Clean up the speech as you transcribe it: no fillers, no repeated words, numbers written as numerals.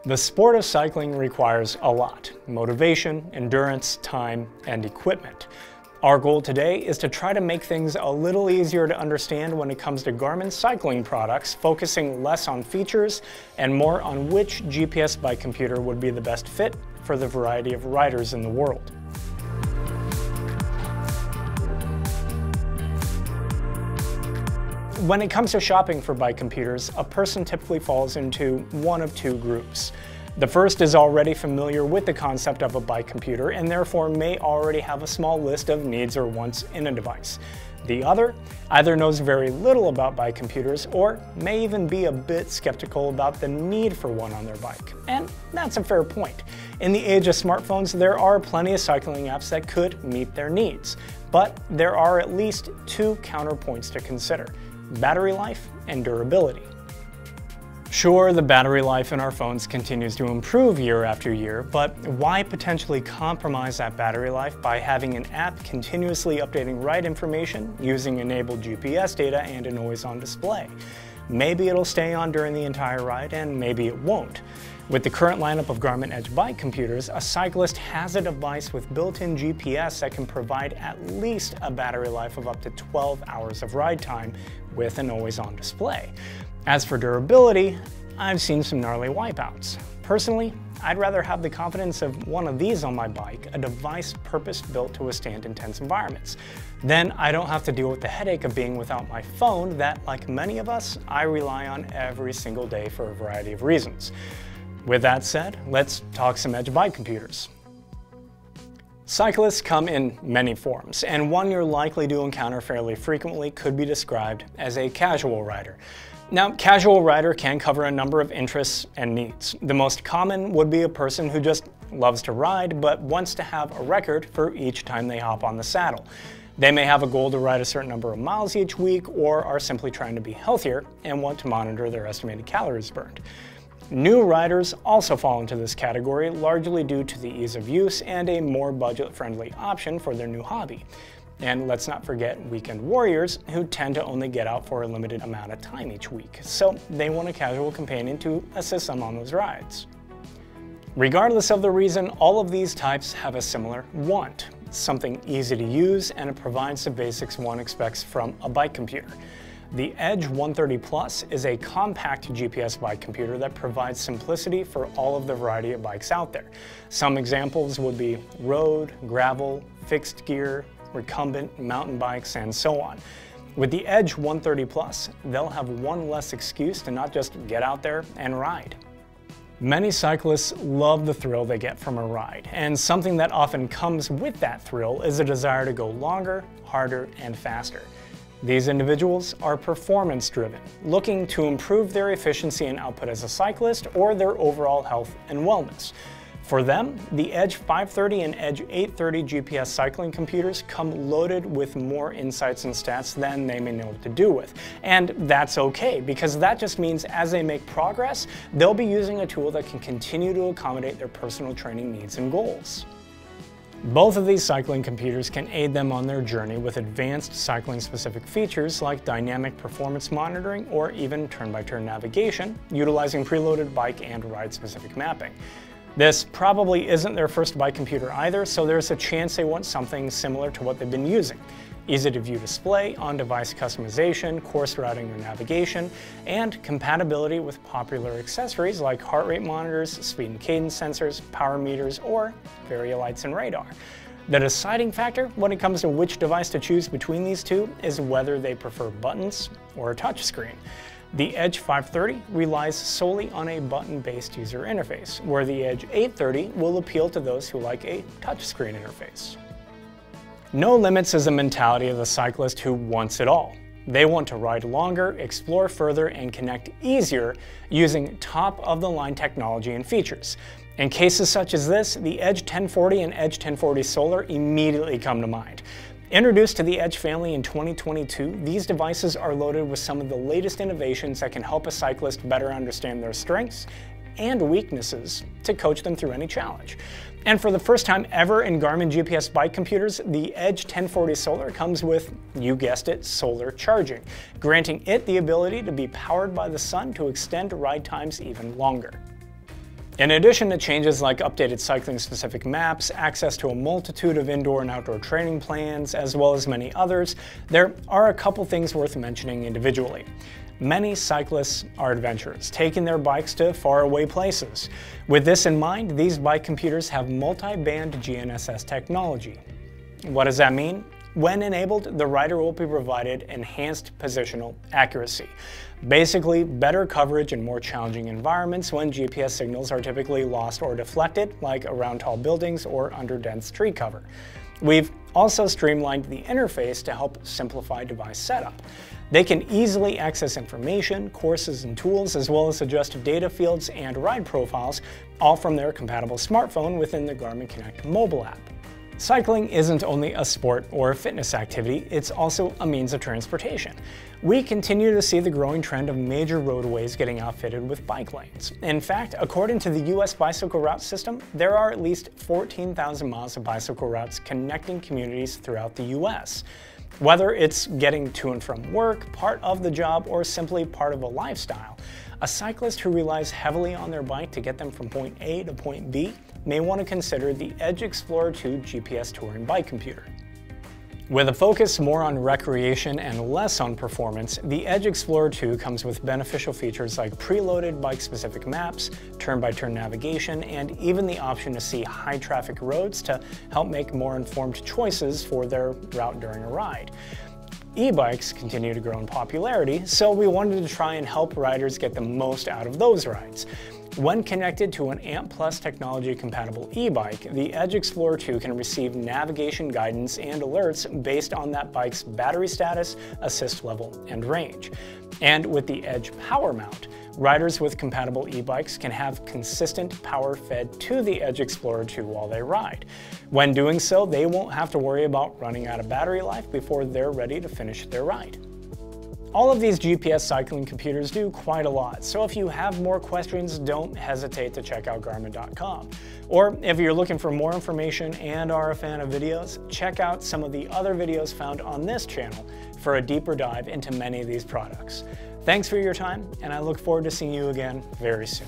The sport of cycling requires a lot: motivation, endurance, time, and equipment. Our goal today is to try to make things a little easier to understand when it comes to Garmin cycling products, focusing less on features and more on which GPS bike computer would be the best fit for the variety of riders in the world. When it comes to shopping for bike computers, a person typically falls into one of two groups. The first is already familiar with the concept of a bike computer and therefore may already have a small list of needs or wants in a device. The other either knows very little about bike computers or may even be a bit skeptical about the need for one on their bike. And that's a fair point. In the age of smartphones, there are plenty of cycling apps that could meet their needs. But there are at least two counterpoints to consider: battery life and durability. Sure, the battery life in our phones continues to improve year after year, but why potentially compromise that battery life by having an app continuously updating ride information using enabled GPS data and an always-on display? Maybe it'll stay on during the entire ride, and maybe it won't. With the current lineup of Garmin Edge bike computers, a cyclist has a device with built-in GPS that can provide at least a battery life of up to 12 hours of ride time with an always-on display. As for durability, I've seen some gnarly wipeouts. Personally, I'd rather have the confidence of one of these on my bike, a device purpose-built to withstand intense environments. Then I don't have to deal with the headache of being without my phone that, like many of us, I rely on every single day for a variety of reasons. With that said, let's talk some Edge bike computers. Cyclists come in many forms, and one you're likely to encounter fairly frequently could be described as a casual rider. Now, casual rider can cover a number of interests and needs. The most common would be a person who just loves to ride but wants to have a record for each time they hop on the saddle. They may have a goal to ride a certain number of miles each week, or are simply trying to be healthier and want to monitor their estimated calories burned. New riders also fall into this category, largely due to the ease of use and a more budget-friendly option for their new hobby. And let's not forget weekend warriors, who tend to only get out for a limited amount of time each week, so they want a casual companion to assist them on those rides. Regardless of the reason, all of these types have a similar want: something easy to use, and it provides the basics one expects from a bike computer. The Edge 130 Plus is a compact GPS bike computer that provides simplicity for all of the variety of bikes out there. Some examples would be road, gravel, fixed gear, recumbent, mountain bikes, and so on. With the Edge 130 Plus, they'll have one less excuse to not just get out there and ride. Many cyclists love the thrill they get from a ride, and something that often comes with that thrill is a desire to go longer, harder, and faster. These individuals are performance-driven, looking to improve their efficiency and output as a cyclist or their overall health and wellness. For them, the Edge 530 and Edge 830 GPS cycling computers come loaded with more insights and stats than they may know what to do with. And that's okay, because that just means as they make progress, they'll be using a tool that can continue to accommodate their personal training needs and goals. Both of these cycling computers can aid them on their journey with advanced cycling-specific features like dynamic performance monitoring or even turn-by-turn navigation, utilizing preloaded bike and ride-specific mapping. This probably isn't their first bike computer either, so there's a chance they want something similar to what they've been using. Easy-to-view display, on-device customization, course routing or navigation, and compatibility with popular accessories like heart rate monitors, speed and cadence sensors, power meters, or variolights and radar. The deciding factor when it comes to which device to choose between these two is whether they prefer buttons or a touchscreen. The Edge 530 relies solely on a button-based user interface, where the Edge 830 will appeal to those who like a touchscreen interface. No limits is the mentality of the cyclist who wants it all. They want to ride longer, explore further, and connect easier using top-of-the-line technology and features. In cases such as this, the Edge 1040 and Edge 1040 Solar immediately come to mind. Introduced to the Edge family in 2022, these devices are loaded with some of the latest innovations that can help a cyclist better understand their strengths and weaknesses to coach them through any challenge. And for the first time ever in Garmin GPS bike computers, the Edge 1040 Solar comes with, you guessed it, solar charging, granting it the ability to be powered by the sun to extend ride times even longer. In addition to changes like updated cycling-specific maps, access to a multitude of indoor and outdoor training plans, as well as many others, there are a couple things worth mentioning individually. Many cyclists are adventurers, taking their bikes to faraway places. With this in mind, these bike computers have multi-band GNSS technology. What does that mean? When enabled, the rider will be provided enhanced positional accuracy. Basically, better coverage in more challenging environments when GPS signals are typically lost or deflected, like around tall buildings or under dense tree cover. We've also streamlined the interface to help simplify device setup. They can easily access information, courses, and tools, as well as adjust data fields and ride profiles, all from their compatible smartphone within the Garmin Connect mobile app. Cycling isn't only a sport or a fitness activity, it's also a means of transportation. We continue to see the growing trend of major roadways getting outfitted with bike lanes. In fact, according to the US Bicycle Route System, there are at least 14,000 miles of bicycle routes connecting communities throughout the US. Whether it's getting to and from work, part of the job, or simply part of a lifestyle, a cyclist who relies heavily on their bike to get them from point A to point B may want to consider the Edge Explorer 2 GPS touring bike computer. With a focus more on recreation and less on performance, the Edge Explorer 2 comes with beneficial features like preloaded bike-specific maps, turn-by-turn navigation, and even the option to see high-traffic roads to help make more informed choices for their route during a ride. E-bikes continue to grow in popularity, so we wanted to try and help riders get the most out of those rides. When connected to an AMP Plus technology-compatible e-bike, the Edge Explorer 2 can receive navigation guidance and alerts based on that bike's battery status, assist level, and range. And with the Edge Power Mount, riders with compatible e-bikes can have consistent power fed to the Edge Explorer 2 while they ride. When doing so, they won't have to worry about running out of battery life before they're ready to finish their ride. All of these GPS cycling computers do quite a lot, so if you have more questions, don't hesitate to check out Garmin.com. Or if you're looking for more information and are a fan of videos, check out some of the other videos found on this channel for a deeper dive into many of these products. Thanks for your time, and I look forward to seeing you again very soon.